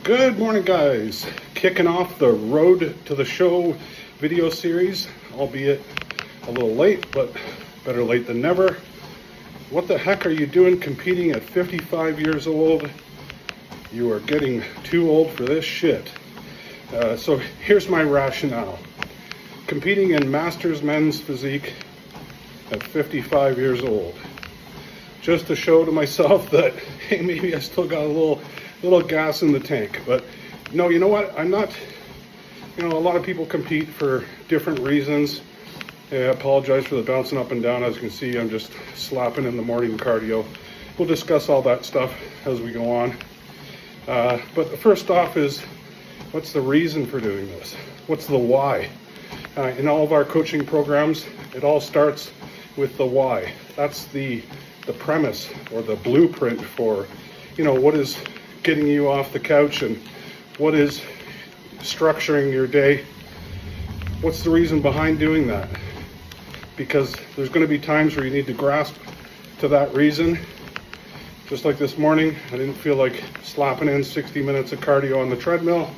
Good morning, guys. Kicking off the Road to the Show video series, albeit a little late, but better late than never. What the heck are you doing competing at 55 years old? You are getting too old for this shit. So here's my rationale. Competing in Masters Men's Physique at 55 years old. Just to show to myself that, hey, maybe I still got a little gas in the tank. But no, you know what? I'm not, a lot of people compete for different reasons. I apologize for the bouncing up and down. As you can see, I'm just slapping in the morning cardio. We'll discuss all that stuff as we go on. But the first off is, what's the reason for doing this? What's the why? In all of our coaching programs, it all starts with the why. That's the premise or the blueprint for, what is getting you off the couch and what is structuring your day. What's the reason behind doing that? Because there's going to be times where you need to grasp to that reason. Just like this morning, I didn't feel like slapping in 60 minutes of cardio on the treadmill,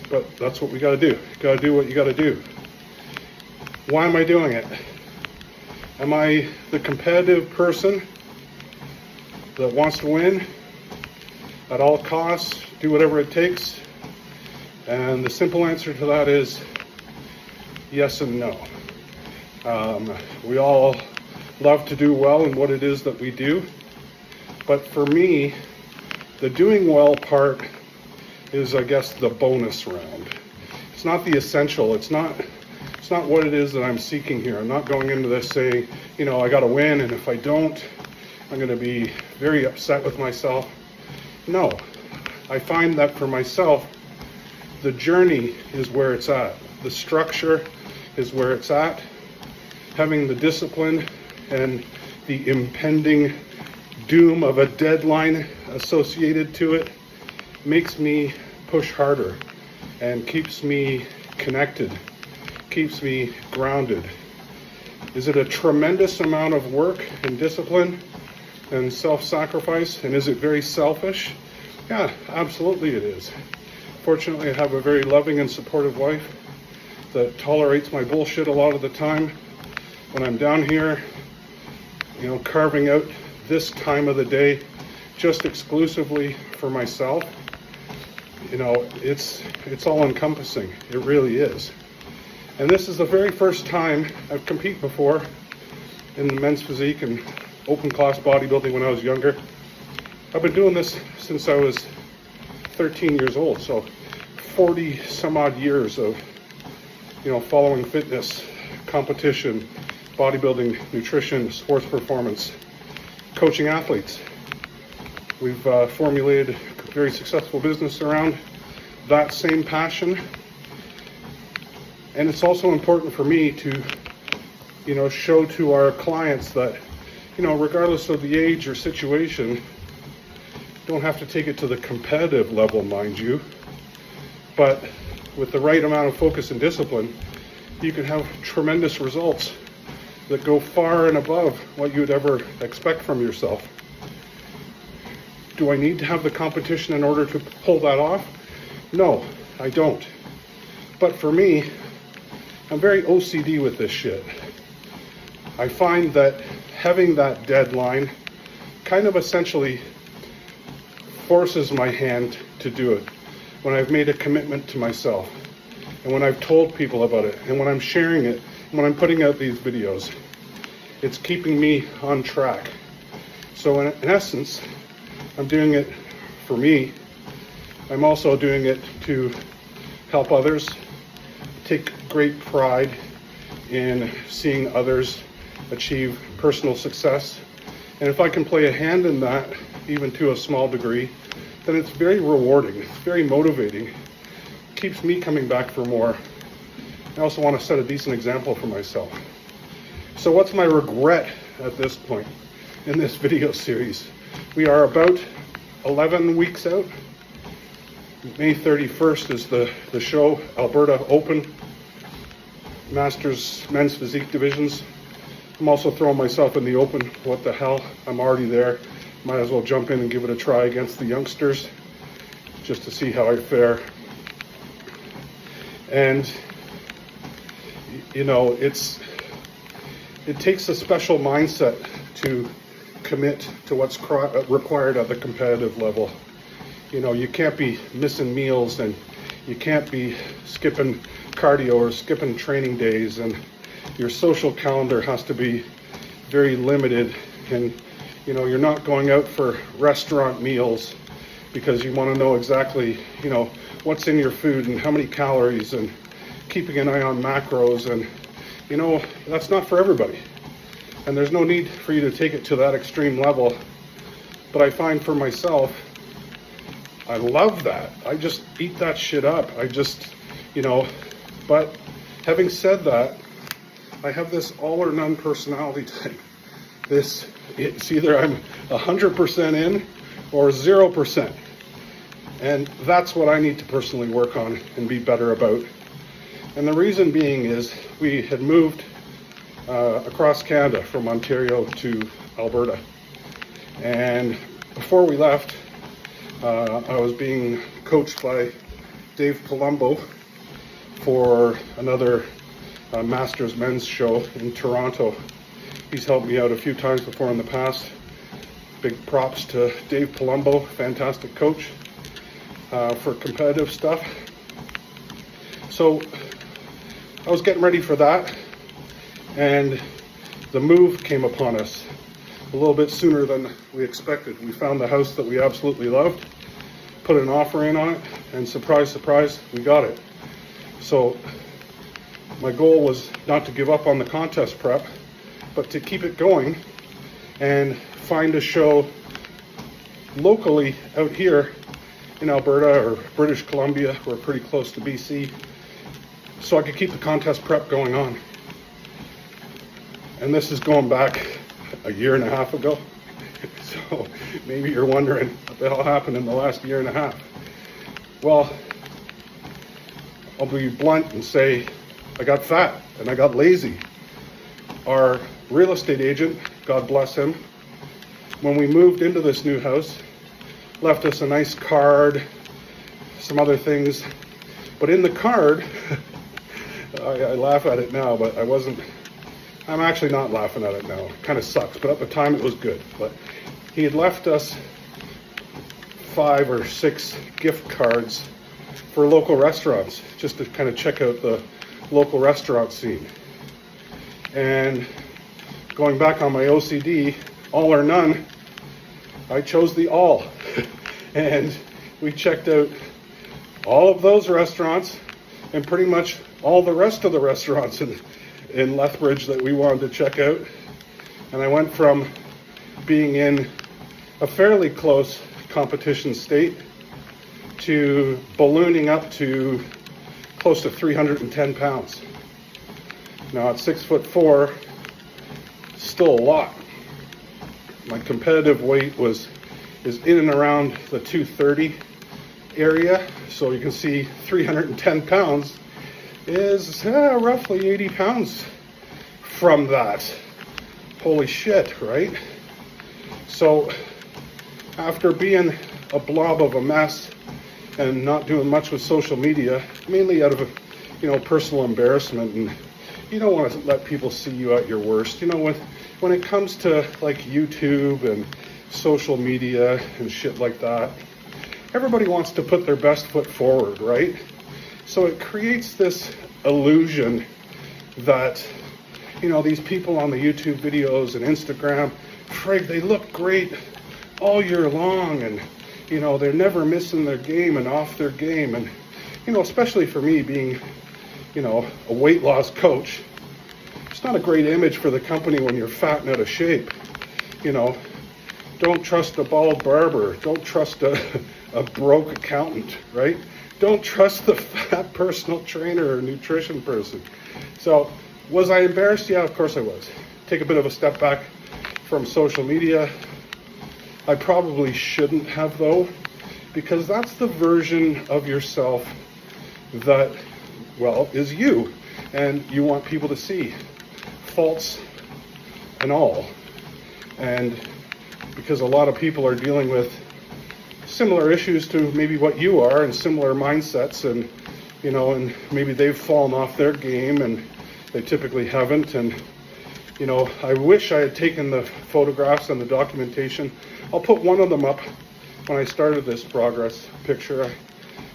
but that's what we got to do. You got to do what you got to do. Why am I doing it? Am I the competitive person that wants to win at all costs, do whatever it takes? And the simple answer to that is yes and no. We all love to do well in what it is that we do. But for me, the doing well part is, I guess, the bonus round. It's not the essential. It's not what it is that I'm seeking here. I'm not going into this saying, I got to win, and if I don't, I'm going to be very upset with myself. No, I find that for myself, the journey is where it's at. The structure is where it's at. Having the discipline and the impending doom of a deadline associated to it makes me push harder and keeps me connected, keeps me grounded. Is it a tremendous amount of work and discipline and self-sacrifice? And is it very selfish? Yeah, absolutely it is. Fortunately, I have a very loving and supportive wife that tolerates my bullshit a lot of the time. When I'm down here, carving out this time of the day just exclusively for myself, it's all encompassing. It really is. And this is the very first time I've competed before in the men's physique and open class bodybuilding when I was younger. I've been doing this since I was 13 years old, so 40 some odd years of following fitness, competition, bodybuilding, nutrition, sports performance, coaching athletes. We've formulated a very successful business around that same passion. And it's also important for me to, show to our clients that, regardless of the age or situation, don't have to take it to the competitive level, mind you, but with the right amount of focus and discipline, you can have tremendous results that go far and above what you'd ever expect from yourself. Do I need to have the competition in order to pull that off? No, I don't. But for me, I'm very OCD with this shit. I find that having that deadline kind of essentially forces my hand to do it when I've made a commitment to myself and when I've told people about it and when I'm sharing it and when I'm putting out these videos. It's keeping me on track. So in essence, I'm doing it for me. I'm also doing it to help others. Take great pride in seeing others achieve personal success. And if I can play a hand in that, even to a small degree, then it's very rewarding. It's very motivating. It keeps me coming back for more. I also want to set a decent example for myself. So what's my regret at this point in this video series? We are about 11 weeks out. May 31st is the show, Alberta Open, Masters Men's Physique Divisions. I'm also throwing myself in the open. What the hell? I'm already there. Might as well jump in and give it a try against the youngsters. just to see how I fare. And you know, it takes a special mindset to commit to what's required at the competitive level. You know, you can't be missing meals, and you can't be skipping cardio or skipping training days, and your social calendar has to be very limited. And you know, you're not going out for restaurant meals because you want to know exactly, you know, what's in your food and how many calories, and keeping an eye on macros. And you know, that's not for everybody, and there's no need for you to take it to that extreme level. But I find for myself, I love that. I just eat that shit up. I just, you know, but having said that, I have this all or none personality type. It's either I'm 100% in or 0%. And that's what I need to personally work on and be better about. And the reason being is we had moved across Canada from Ontario to Alberta. And before we left, I was being coached by Dave Palumbo for another Masters men's show in Toronto. He's helped me out a few times before in the past. Big props to Dave Palumbo, fantastic coach for competitive stuff. So I was getting ready for that, and the move came upon us a little bit sooner than we expected. We found the house that we absolutely loved, put an offer in on it, and surprise, surprise, we got it. So my goal was not to give up on the contest prep, but to keep it going and find a show locally out here in Alberta or British Columbia. We're pretty close to BC, so I could keep the contest prep going on. And this is going back a year and a half ago. So maybe you're wondering what the hell happened in the last year and a half. Well, I'll be blunt and say I got fat and I got lazy. Our real estate agent, God bless him, when we moved into this new house, left us a nice card, some other things. But in the card, I laugh at it now, but I'm actually not laughing at it now. It kind of sucks, but at the time it was good. But he had left us 5 or 6 gift cards for local restaurants, just to kind of check out the local restaurant scene. And going back on my OCD, all or none, I chose the all. And we checked out all of those restaurants and pretty much all the rest of the restaurants in Lethbridge that we wanted to check out. And I went from being in a fairly close competition state to ballooning up to close to 310 pounds. Now at 6'4", still a lot. My competitive weight is in and around the 230 area. So you can see 310 pounds is roughly 80 pounds from that. Holy shit, right? So after being a blob of a mess and not doing much with social media, mainly out of personal embarrassment, and you don't want to let people see you at your worst. You know, when it comes to like YouTube and social media and shit like that, everybody wants to put their best foot forward, right? So it creates this illusion that, these people on the YouTube videos and Instagram, frig, they look great all year long, and, they're never missing their game and off their game. And, especially for me being, a weight loss coach, it's not a great image for the company when you're fat and out of shape. Don't trust a bald barber. Don't trust a broke accountant, right? Don't trust the fat personal trainer or nutrition person. So, was I embarrassed? Yeah, of course I was. Take a bit of a step back from social media. I probably shouldn't have, though, because that's the version of yourself that, is you, and you want people to see, faults and all. And because a lot of people are dealing with similar issues to maybe what you are, and similar mindsets, and and maybe they've fallen off their game and they typically haven't. And I wish I had taken the photographs and the documentation. I'll put one of them up. When I started this progress picture, I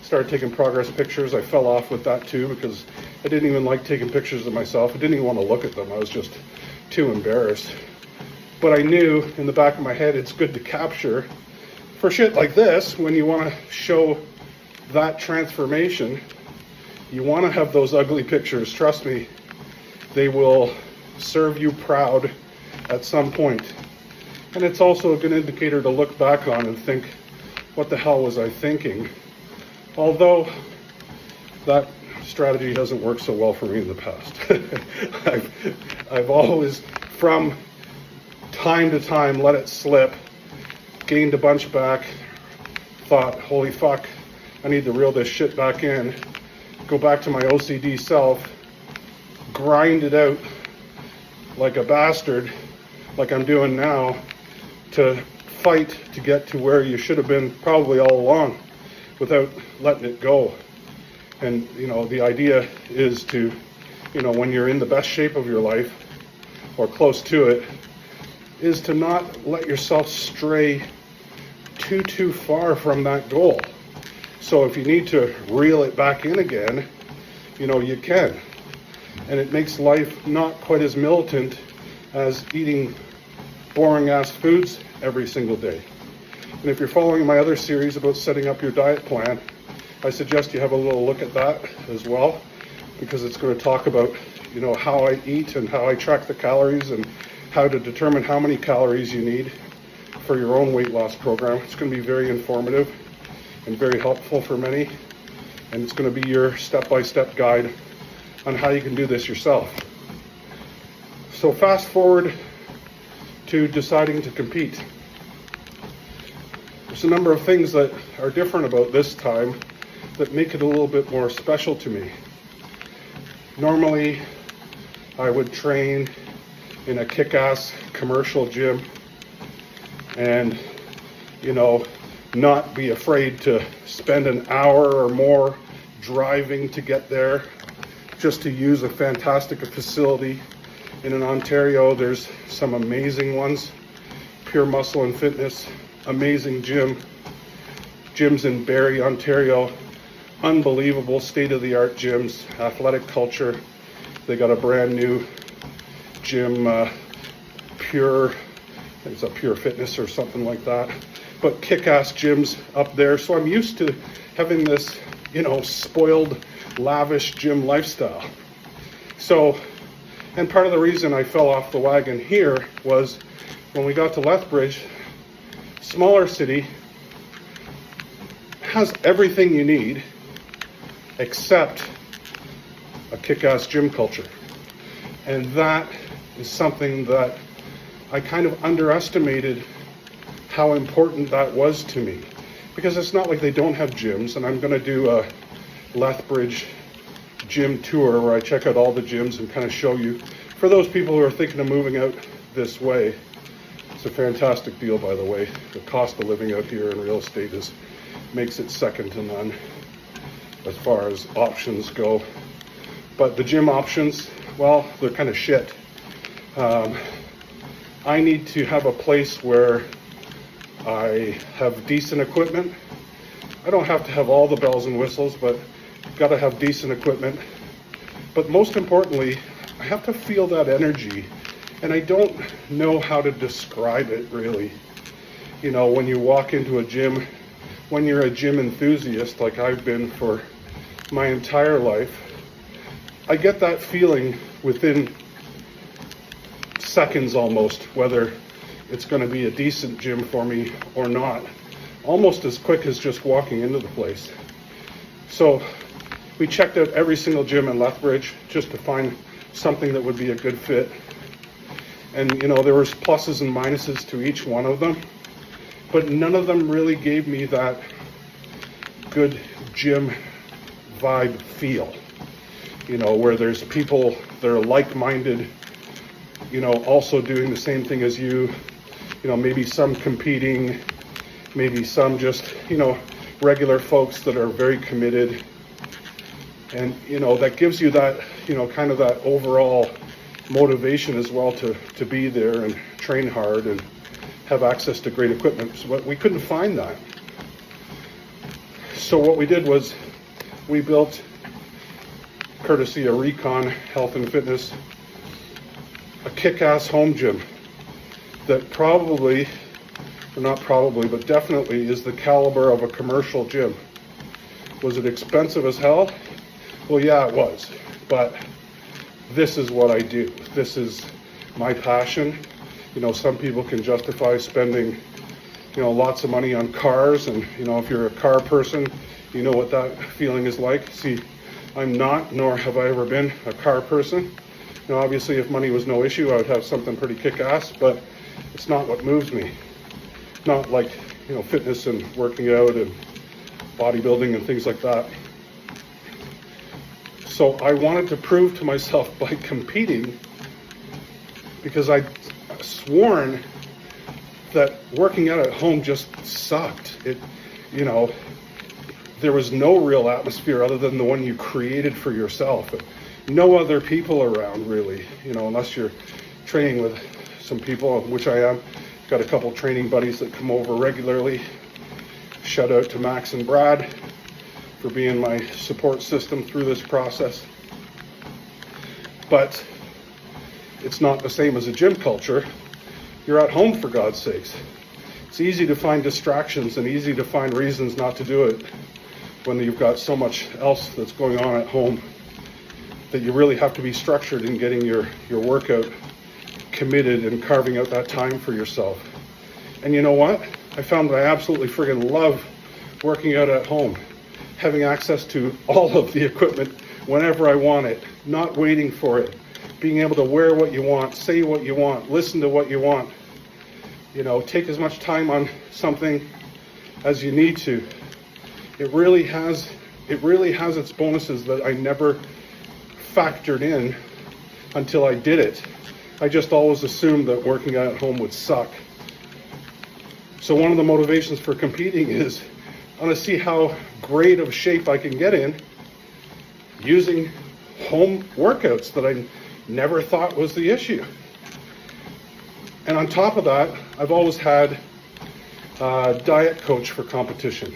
started taking progress pictures. I fell off with that too, because I didn't even like taking pictures of myself. I didn't even want to look at them. I was just too embarrassed. But I knew in the back of my head it's good to capture for shit like this. When you want to show that transformation, you want to have those ugly pictures. Trust me, they will serve you proud at some point. And it's also a good indicator to look back on and think, what the hell was I thinking? Although that strategy hasn't worked so well for me in the past. I've always, from time to time, let it slip, gained a bunch back, thought, holy fuck, I need to reel this shit back in, go back to my OCD self, grind it out like a bastard, like I'm doing now, to fight to get to where you should have been probably all along without letting it go. And the idea is to, when you're in the best shape of your life or close to it, is to not let yourself stray too far from that goal. So if you need to reel it back in again, you can. And it makes life not quite as militant as eating boring ass foods every single day. And if you're following my other series about setting up your diet plan, I suggest you have a little look at that as well, because it's going to talk about, how I eat and how I track the calories and how to determine how many calories you need for your own weight loss program. It's going to be very informative and very helpful for many, and it's going to be your step-by-step guide on how you can do this yourself. So fast forward to deciding to compete. There's a number of things that are different about this time that make it a little bit more special to me. Normally, I would train in a kick-ass commercial gym and, not be afraid to spend an hour or more driving to get there just to use a fantastic facility. In Ontario, there's some amazing ones. Pure Muscle and Fitness, amazing gyms in Barrie, Ontario, unbelievable state-of-the-art gyms, athletic culture. They got a brand new gym, it's a Pure Fitness or something like that, but kick-ass gyms up there. So I'm used to having this, spoiled, lavish gym lifestyle. So, and part of the reason I fell off the wagon here was when we got to Lethbridge, smaller city, has everything you need except a kick-ass gym culture. And that is something that I kind of underestimated how important that was to me. Because it's not like they don't have gyms, and I'm going to do a Lethbridge gym tour where I check out all the gyms and kind of show you. For those people who are thinking of moving out this way, it's a fantastic deal, by the way. The cost of living out here in real estate makes it second to none as far as options go. But the gym options, well, they're kind of shit. I need to have a place where I have decent equipment. I don't have to have all the bells and whistles, but got to have decent equipment. But most importantly, I have to feel that energy, and I don't know how to describe it really. When you walk into a gym, when you're a gym enthusiast like I've been for my entire life, I get that feeling within seconds almost, whether it's going to be a decent gym for me or not, almost as quick as just walking into the place. So we checked out every single gym in Lethbridge just to find something that would be a good fit. And there was pluses and minuses to each one of them, but none of them really gave me that good gym vibe feel, where there's people that are like-minded, also doing the same thing as you, maybe some competing, maybe some just, regular folks that are very committed. And, that gives you that, kind of that overall motivation as well to be there and train hard and have access to great equipment. But we couldn't find that. So what we did was we built, courtesy of Recon Health and Fitness, a kick-ass home gym that probably, or not probably, but definitely is the caliber of a commercial gym. Was it expensive as hell? Well, yeah, it was. But this is what I do. This is my passion. Some people can justify spending, lots of money on cars. And, if you're a car person, you know what that feeling is like. See, I'm not, nor have I ever been a car person. Obviously, if money was no issue, I would have something pretty kick-ass, but it's not what moves me. Not like, fitness and working out and bodybuilding and things like that. So I wanted to prove to myself by competing, because I'd sworn that working out at home just sucked. There was no real atmosphere other than the one you created for yourself. No other people around, really, unless you're training with some people, which I am. Got a couple training buddies that come over regularly. Shout out to Max and Brad for being my support system through this process. But it's not the same as a gym culture. You're at home, for God's sakes. It's easy to find distractions and easy to find reasons not to do it when you've got so much else that's going on at home, that you really have to be structured in getting your workout committed and carving out that time for yourself. And you know what? I found that I absolutely friggin' love working out at home, having access to all of the equipment whenever I want it, not waiting for it, being able to wear what you want, say what you want, listen to what you want, take as much time on something as you need to. It really has its bonuses that I never factored in until I did it. I just always assumed that working out at home would suck. So one of the motivations for competing is I want to see how great of shape I can get in using home workouts that I never thought was the issue. And on top of that, I've always had a diet coach for competition.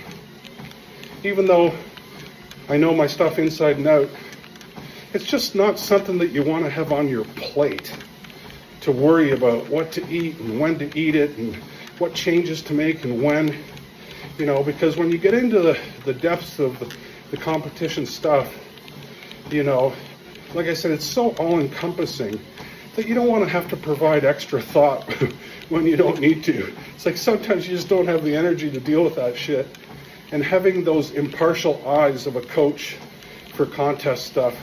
Even though I know my stuff inside and out, it's just not something that you want to have on your plate, to worry about what to eat and when to eat it and what changes to make and when, because when you get into the depths of the competition stuff, like I said, it's so all-encompassing that you don't want to have to provide extra thought when you don't need to. It's like sometimes you just don't have the energy to deal with that shit. And having those impartial eyes of a coach for contest stuff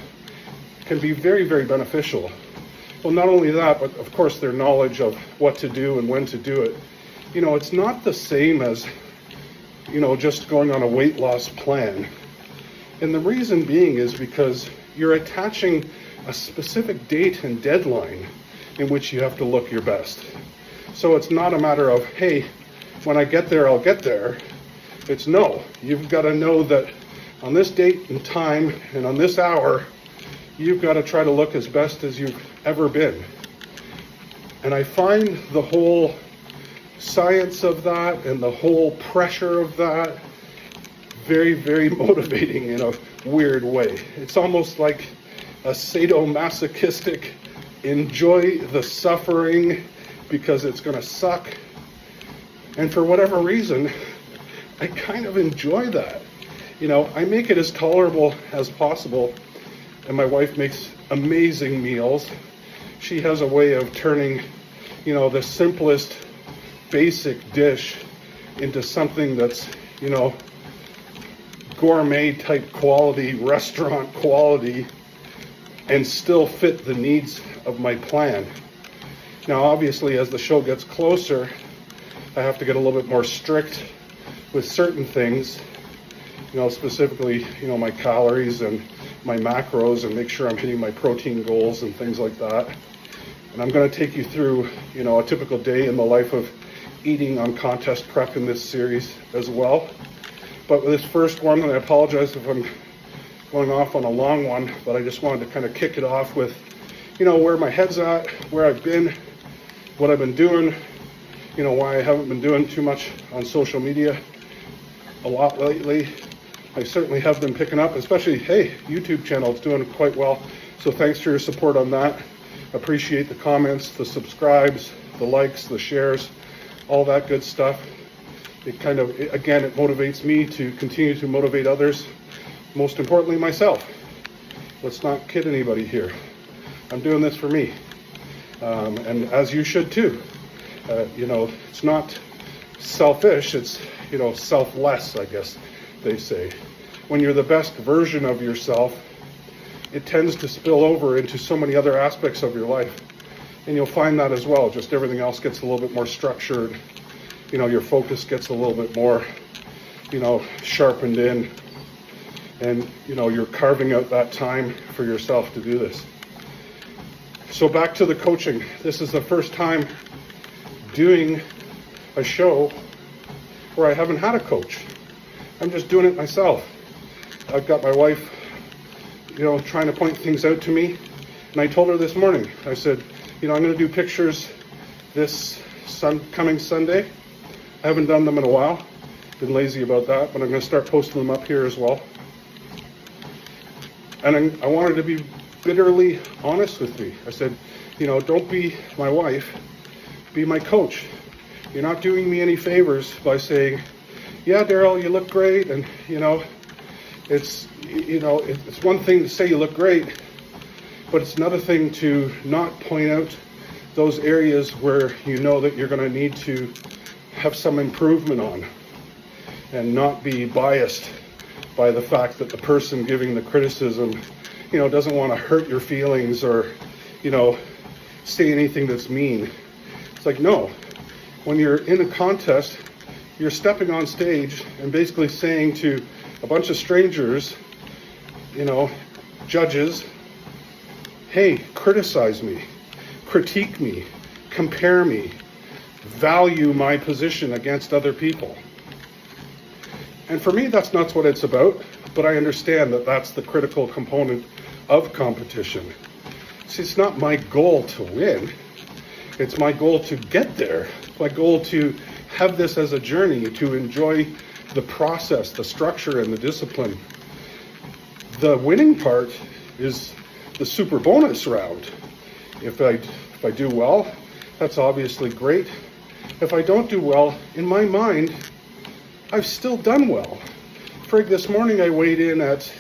can be very, very beneficial. Well, not only that, but of course their knowledge of what to do and when to do it. It's not the same as, just going on a weight loss plan. And the reason being is because you're attaching a specific date and deadline in which you have to look your best. So it's not a matter of, hey, when I get there, I'll get there. It's no, you've got to know that on this date and time and on this hour, you've got to try to look as best as you've ever been. And I find the whole science of that and the whole pressure of that very, very motivating in a weird way. It's almost like a sadomasochistic, enjoy the suffering because it's going to suck. And for whatever reason, I kind of enjoy that. I make it as tolerable as possible, and my wife makes amazing meals. She has a way of turning, the simplest basic dish into something that's, gourmet type quality, restaurant quality, and still fit the needs of my plan. Now, obviously, as the show gets closer, I have to get a little bit more strict with certain things, specifically, my calories and my macros, and make sure I'm hitting my protein goals and things like that. And I'm going to take you through, a typical day in the life of eating on contest prep in this series as well. But with this first one, and I apologize if I'm going off on a long one, but I just wanted to kind of kick it off with, where my head's at, where I've been, what I've been doing, why I haven't been doing too much on social media a lot lately. I certainly have been picking up, especially, hey, YouTube channel is doing quite well. So thanks for your support on that. Appreciate the comments, the subscribes, the likes, the shares, all that good stuff. It kind of, again, it motivates me to continue to motivate others. Most importantly, myself. Let's not kid anybody here. I'm doing this for me. And as you should too. It's not selfish, it's, selfless, I guess they say. When you're the best version of yourself, it tends to spill over into so many other aspects of your life. And you'll find that as well. Just everything else gets a little bit more structured. Your focus gets a little bit more, sharpened in. And, you're carving out that time for yourself to do this. So back to the coaching. This is the first time doing a show where I haven't had a coach. I'm just doing it myself. I've got my wife, trying to point things out to me. And I told her this morning, I said, I'm going to do pictures this coming Sunday. I haven't done them in a while. Been lazy about that, but I'm going to start posting them up here as well. And I wanted to be bitterly honest with me. I said, don't be my wife, be my coach. You're not doing me any favors by saying, yeah, Daryl, you look great. And, it's one thing to say you look great, but it's another thing to not point out those areas where that you're going to need to have some improvement on, and not be biased by the fact that the person giving the criticism, doesn't want to hurt your feelings or, say anything that's mean. It's like, no, when you're in a contest, you're stepping on stage and basically saying to a bunch of strangers, judges, hey, criticize me, critique me, compare me, value my position against other people. And for me, that's not what it's about, but I understand that that's the critical component of competition. See, it's not my goal to win. It's my goal to get there. My goal to have this as a journey, to enjoy the process, the structure, and the discipline. The winning part is the super bonus round. If I do well, that's obviously great. If I don't do well, in my mind, I've still done well. Frig, this morning I weighed in at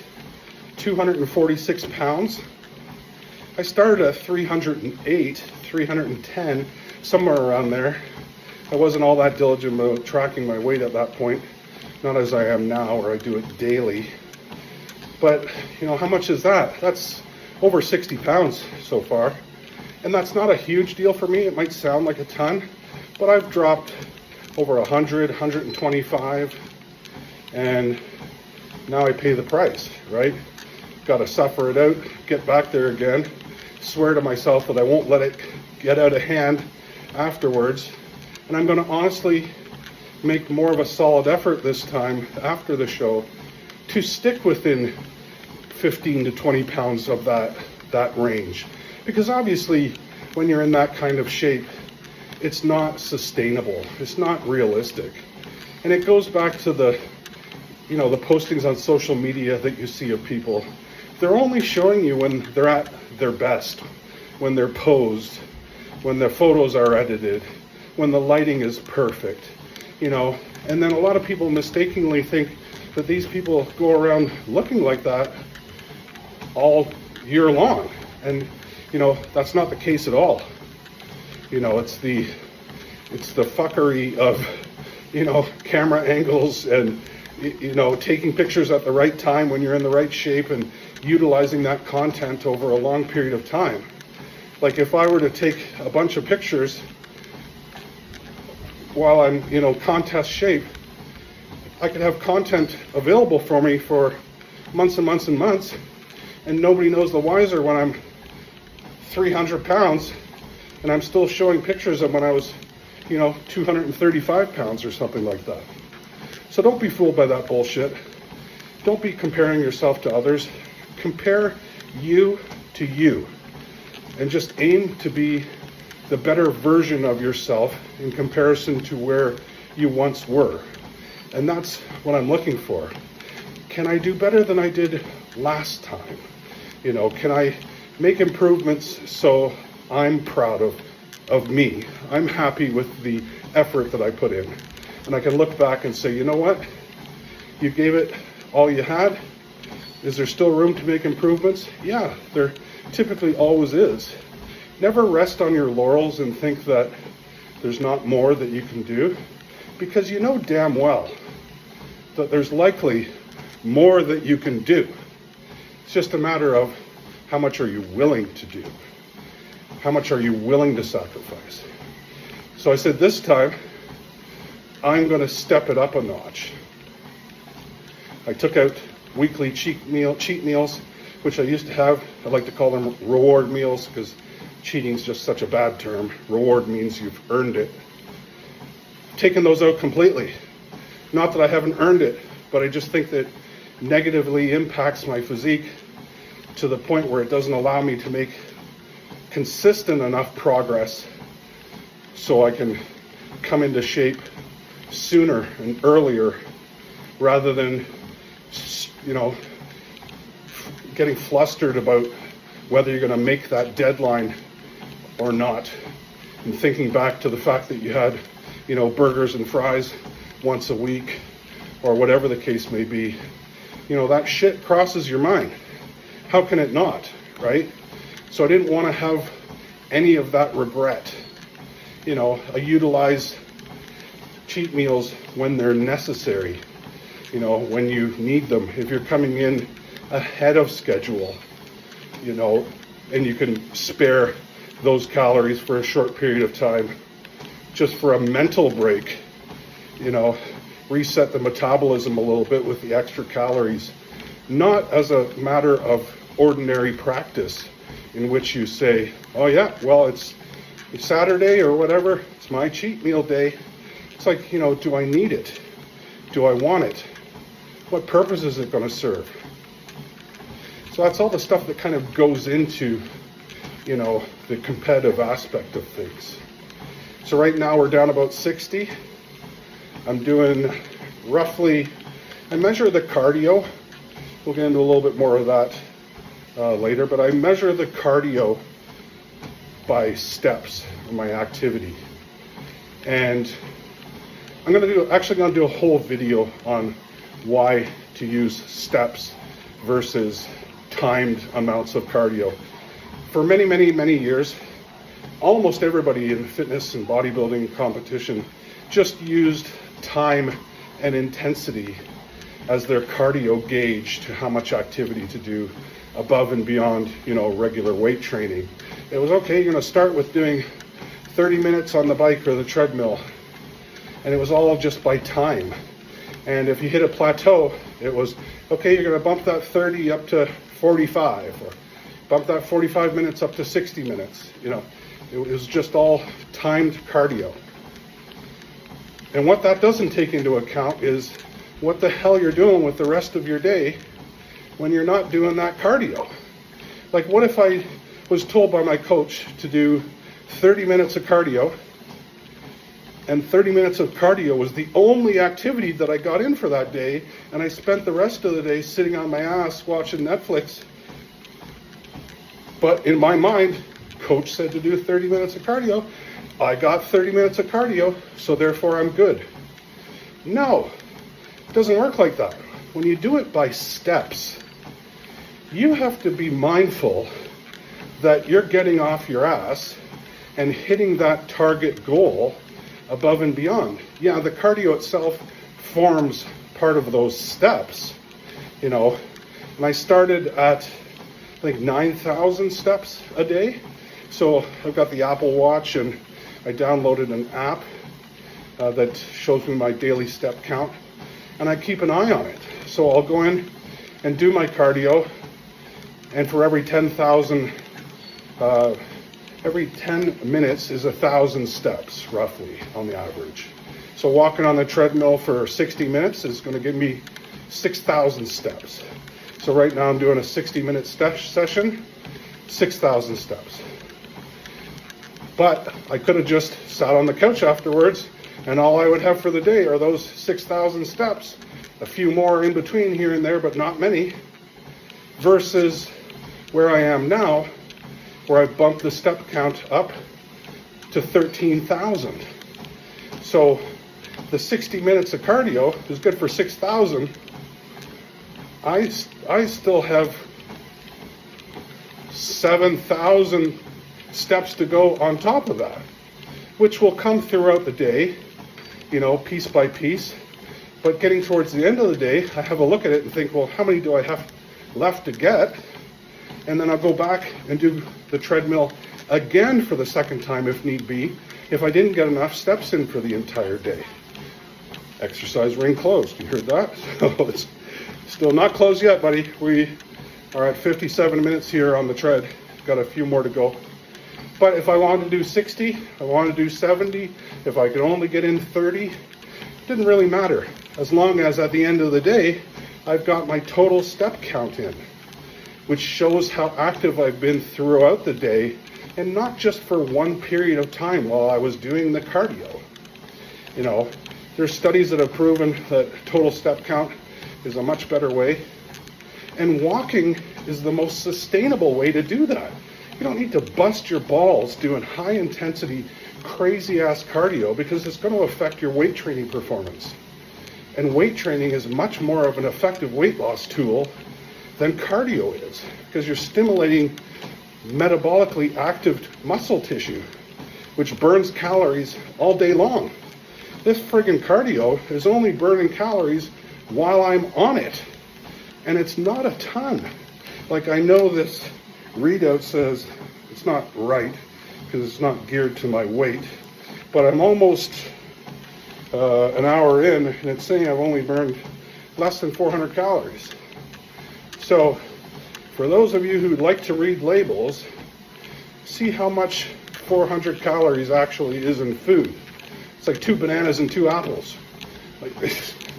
246 pounds. I started at 308, 310, somewhere around there. I wasn't all that diligent about tracking my weight at that point, not as I am now, where I do it daily. But, how much is that? That's over 60 pounds so far. And that's not a huge deal for me. It might sound like a ton, but I've dropped over 100, 125, and now I pay the price, right? Got to suffer it out, get back there again, swear to myself that I won't let it get out of hand afterwards. And I'm going to honestly make more of a solid effort this time after the show to stick within 15 to 20 pounds of that range. Because obviously, when you're in that kind of shape, it's not sustainable. It's not realistic. And it goes back to the postings on social media that you see of people. They're only showing you when they're at their best, when they're posed, when their photos are edited, when the lighting is perfect, And then a lot of people mistakenly think that these people go around looking like that all year long. And, that's not the case at all. It's the fuckery of, camera angles and, taking pictures at the right time when you're in the right shape and utilizing that content over a long period of time. Like if I were to take a bunch of pictures while I'm, contest shape, I could have content available for me for months and months and months, and nobody knows the wiser when I'm 300 pounds and I'm still showing pictures of when I was 235 pounds or something like that. So don't be fooled by that bullshit. Don't be comparing yourself to others. Compare you to you, and just aim to be the better version of yourself in comparison to where you once were. And that's what I'm looking for. Can I do better than I did last time? Can I make improvements so I'm proud of me? I'm happy with the effort that I put in. And I can look back and say, you know what? You gave it all you had. Is there still room to make improvements? Yeah, there typically always is. Never rest on your laurels and think that there's not more that you can do, because you know damn well that there's likely more that you can do. It's just a matter of how much are you willing to do? How much are you willing to sacrifice? So I said this time, I'm going to step it up a notch. I took out weekly cheat meals, which I used to have. I like to call them reward meals because cheating is just such a bad term. Reward means you've earned it. Taken those out completely. Not that I haven't earned it, but I just think that negatively impacts my physique to the point where it doesn't allow me to make consistent enough progress so I can come into shape sooner and earlier, rather than getting flustered about whether you're going to make that deadline or not, and thinking back to the fact that you had burgers and fries once a week or whatever the case may be. That shit crosses your mind. How can it not, right? So I didn't want to have any of that regret. I utilize cheat meals when they're necessary, when you need them. If you're coming in ahead of schedule, and you can spare those calories for a short period of time, just for a mental break, reset the metabolism a little bit with the extra calories, not as a matter of ordinary practice in which you say, oh yeah, well, it's Saturday or whatever, it's my cheat meal day. It's like, do I need it? Do I want it? What purpose is it going to serve? So that's all the stuff that kind of goes into, the competitive aspect of things. So right now we're down about 60. I'm doing roughly, I measure the cardio. We'll get into a little bit more of that later, but I measure the cardio by steps of my activity. And I'm actually going to do a whole video on why to use steps versus timed amounts of cardio. For many, many, many years, almost everybody in fitness and bodybuilding competition just used time and intensity as their cardio gauge to how much activity to do above and beyond, regular weight training. It was okay, you're going to start with doing 30 minutes on the bike or the treadmill, and it was all just by time. And if you hit a plateau, it was okay, you're going to bump that 30 up to 45, or bump that 45 minutes up to 60 minutes. It was just all timed cardio. And what that doesn't take into account is what the hell you're doing with the rest of your day when you're not doing that cardio. Like, what if I was told by my coach to do 30 minutes of cardio, and 30 minutes of cardio was the only activity that I got in for that day, and I spent the rest of the day sitting on my ass watching Netflix. But in my mind, coach said to do 30 minutes of cardio. I got 30 minutes of cardio, so therefore I'm good. No, it doesn't work like that. When you do it by steps, you have to be mindful that you're getting off your ass and hitting that target goal above and beyond. Yeah, the cardio itself forms part of those steps, and I started at, I think, 9,000 steps a day. So I've got the Apple Watch, and I downloaded an app that shows me my daily step count, and I keep an eye on it. So I'll go in and do my cardio, and for every 10,000, every 10 minutes is 1,000 steps, roughly, on the average. So walking on the treadmill for 60 minutes is going to give me 6,000 steps. So right now I'm doing a 60-minute session, 6,000 steps. But I could have just sat on the couch afterwards, and all I would have for the day are those 6,000 steps, a few more in between here and there, but not many, versus where I am now, where I've bumped the step count up to 13,000. So the 60 minutes of cardio is good for 6,000. I still have 7,000 steps to go on top of that, which will come throughout the day, you know, piece by piece. But getting towards the end of the day, I have a look at it and think, well, how many do I have left to get? And then I'll go back and do the treadmill again for the second time if need be, if I didn't get enough steps in for the entire day. Exercise ring closed. You heard that? So it's still not closed yet, buddy. We are at 57 minutes here on the tread. Got a few more to go. But if I wanted to do 60, I wanted to do 70, if I could only get in 30, didn't really matter. As long as at the end of the day, I've got my total step count in, which shows how active I've been throughout the day, and not just for one period of time while I was doing the cardio. You know, there's studies that have proven that total step count is a much better way, and walking is the most sustainable way to do that. You don't need to bust your balls doing high intensity, crazy ass cardio, because it's going to affect your weight training performance. And weight training is much more of an effective weight loss tool than cardio is, because you're stimulating metabolically active muscle tissue, which burns calories all day long. This friggin' cardio is only burning calories while I'm on it, and it's not a ton. Like, I know this readout says it's not right because it's not geared to my weight, but I'm almost an hour in, and it's saying I've only burned less than 400 calories. So for those of you who'd like to read labels, see how much 400 calories actually is in food. It's like 2 bananas and 2 apples. Like,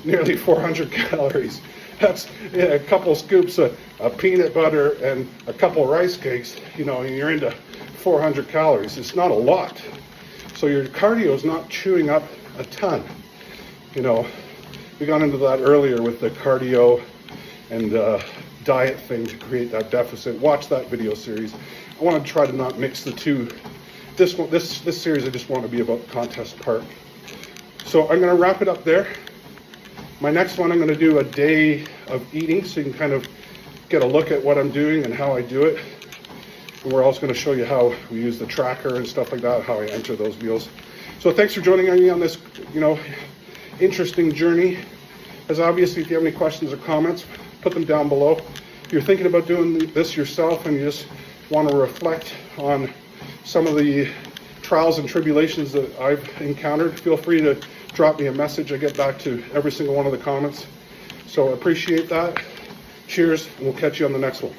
nearly 400 calories. That's a couple scoops of peanut butter and a couple rice cakes, you know, and you're into 400 calories. It's not a lot. So your cardio is not chewing up a ton. You know, we got into that earlier with the cardio and diet thing to create that deficit. Watch that video series. I want to try to not mix the two. This series, I just want to be about the contest part. So I'm going to wrap it up there. My next one, I'm going to do a day of eating, so you can kind of get a look at what I'm doing and how I do it. And we're also going to show you how we use the tracker and stuff like that, how I enter those meals. So thanks for joining me on this, you know, interesting journey. As obviously, if you have any questions or comments, put them down below. If you're thinking about doing this yourself and you just want to reflect on some of the trials and tribulations that I've encountered, feel free to drop me a message. I get back to every single one of the comments. So I appreciate that. Cheers, and we'll catch you on the next one.